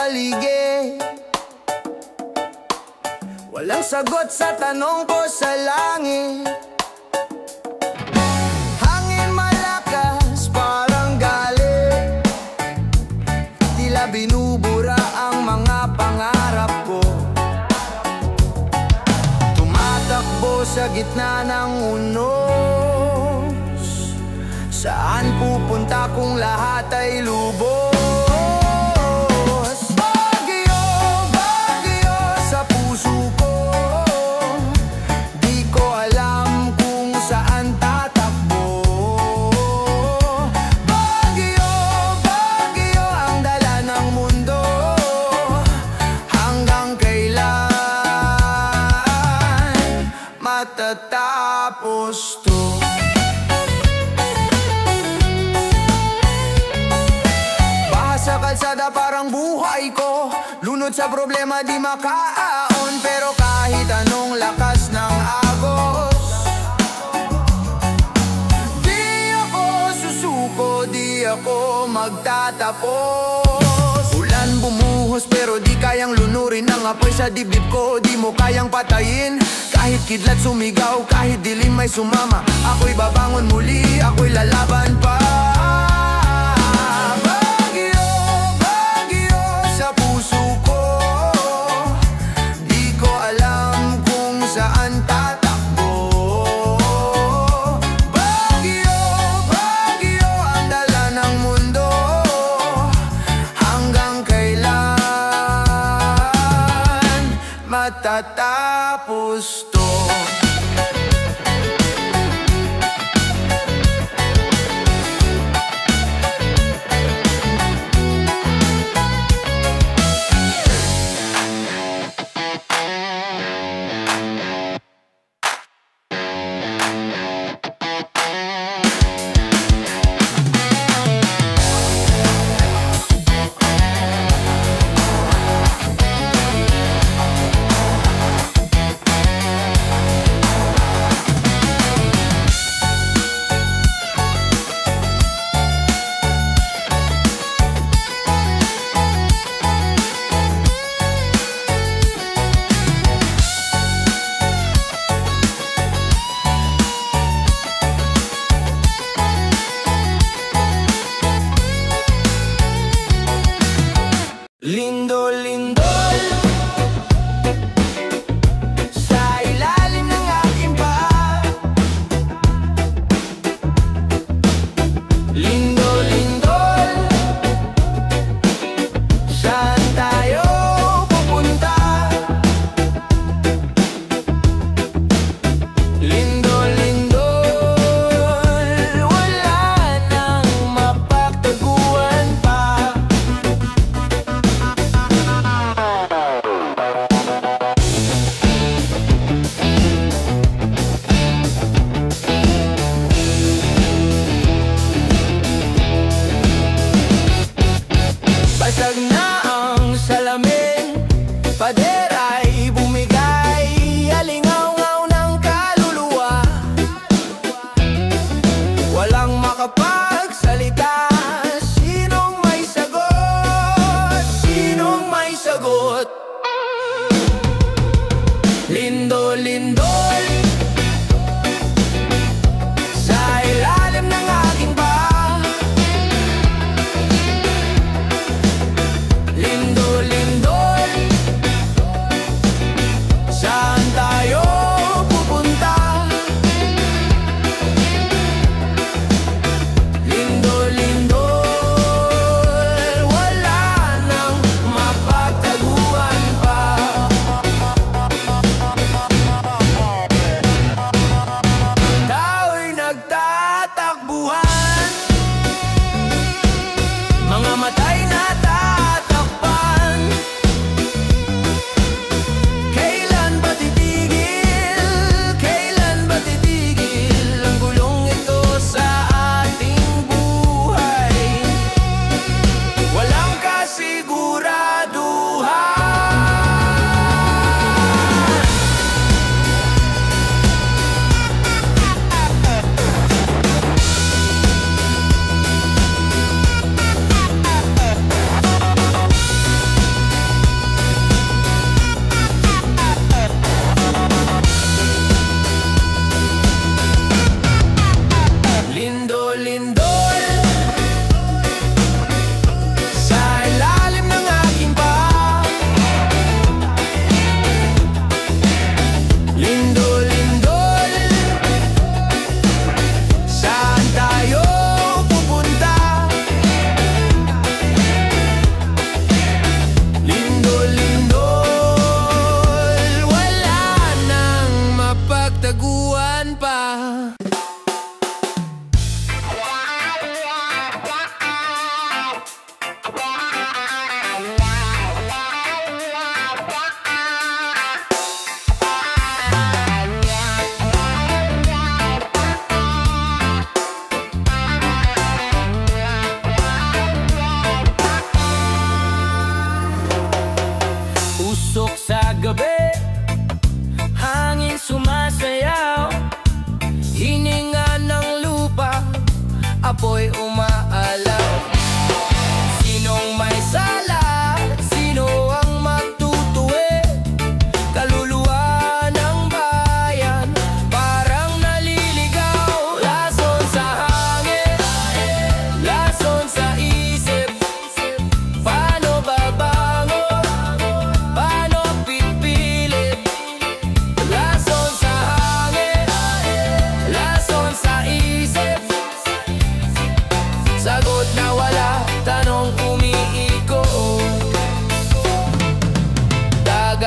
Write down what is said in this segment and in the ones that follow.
paligid. Walang sagot sa tanong ko sa langit. Hangin malakas parang galit, tila binubura ang mga pangarap ko. Tumatakbo sa gitna ng unos, saan pupunta kung lahat ay lubos? Bagyo, bagyo sa puso ko, di ko alam kung saan tatakbo. Bagyo, bagyo ang dala ng mundo, hanggang kailan matatapos to? Sa kalsada parang buhay ko, lunod sa problema di makaaon. Pero kahit anong lakas ng agos, di ako susuko, di ako magtatapos. Ulan bumuhos pero di kayang lunurin ang apoy sa dibdib ko, di mo kayang patayin. Kahit kidlat sumigaw, kahit dilim may sumama, ako'y babangon muli, ako'y lalaban pa. Matatapos to. Lindo, lindol sa ilalim ng aking paa. Lindo, lindol, saan tayo pupunta? Lindo, lindol, wala nang mapagtaguan pa.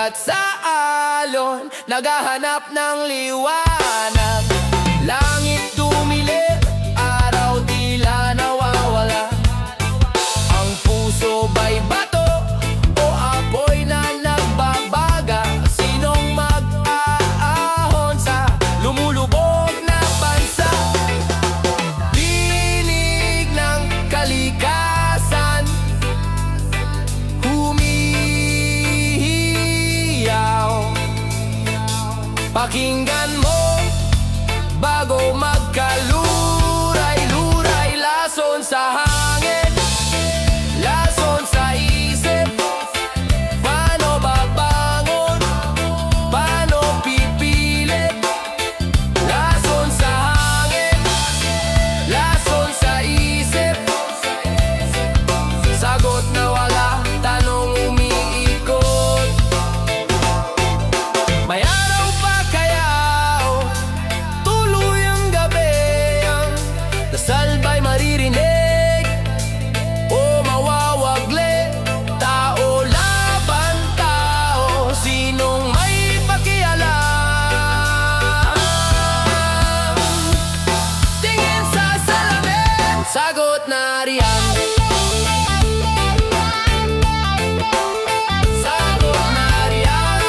Sikat sa alon, naghahanap ng liwanag. Langit dumilim, araw tila nawawala. Ang puso ba'y bato o apoy na nagbabaga? Sinong mag-aahon sa lumulubog na bansa? Dinig ng kalikasan, humihiyaw. Pakinggan mo bago magkaluray-luray. Lason sa hangin, lason sa isip. Paano babangon, paano pipilit? Lason sa hangin, lason sa isip. Sagot na wala, tanong umiikot. May araw pa kaya o tuloy ang gabi? Ang dasal ba'y maririnig o mawawagli? Tao laban tao, sinong may pakialam? Tingin sa salamin, sagot na riyan. Sagot na riyan.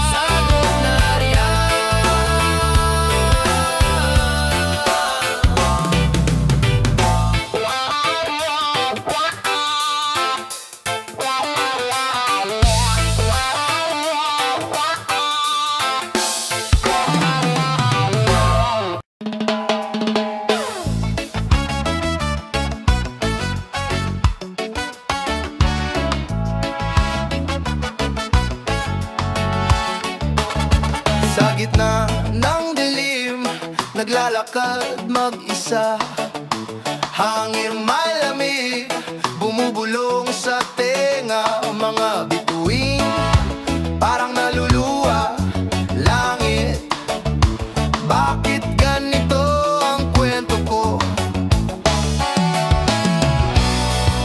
Sagot na riyan. Sa gitna ng dilim, naglalakad mag-isa. Hangin malamig, bumubulong sa tenga. Mga bituin, parang naluluwa. Langit, bakit ganito ang kwento ko?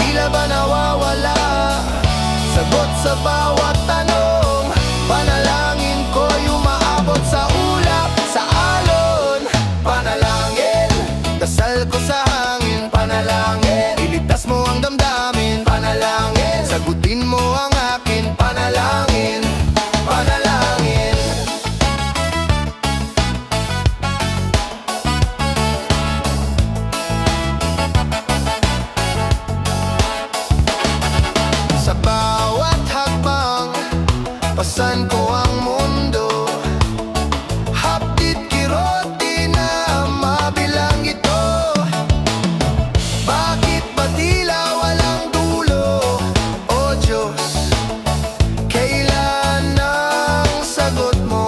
Tila ba nawawala sagot sa bawat tanong? Panalangin ko'y umaabot sa ulap, sa alon. Panalangin, dasal ko sa hangin. Panalangin, iligtas mo ang damdamin. Panalangin, sagutin mo ang akin. Panalangin, panalangin. Sa bawat hakbang, pasan ko ang mundo. Hapdit kirot, di na mabilang ito. Bakit ba tila walang dulo? O Diyos, kailan ang sagot mo?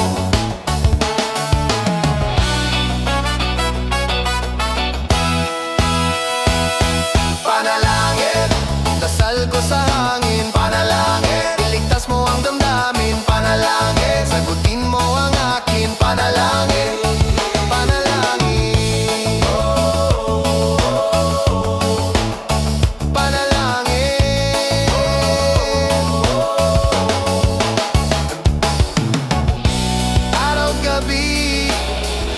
Panalangin, dasal ko sa hangin. Panalangin, iligtas mo ang damdamin. Panalangin, sagutin mo ang akin. Panalangin, panalangin. Panalangin. Araw gabi,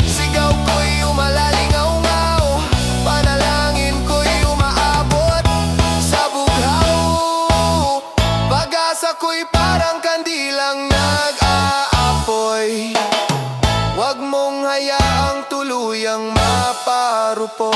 sigaw ko'y umalalingaw-ngaw. Panalangin ko'y umaabot sa bughaw. Pag-asa ko'y parang kandilang nag-aapoy. Huwag mong hayaang tuluyang maparupok.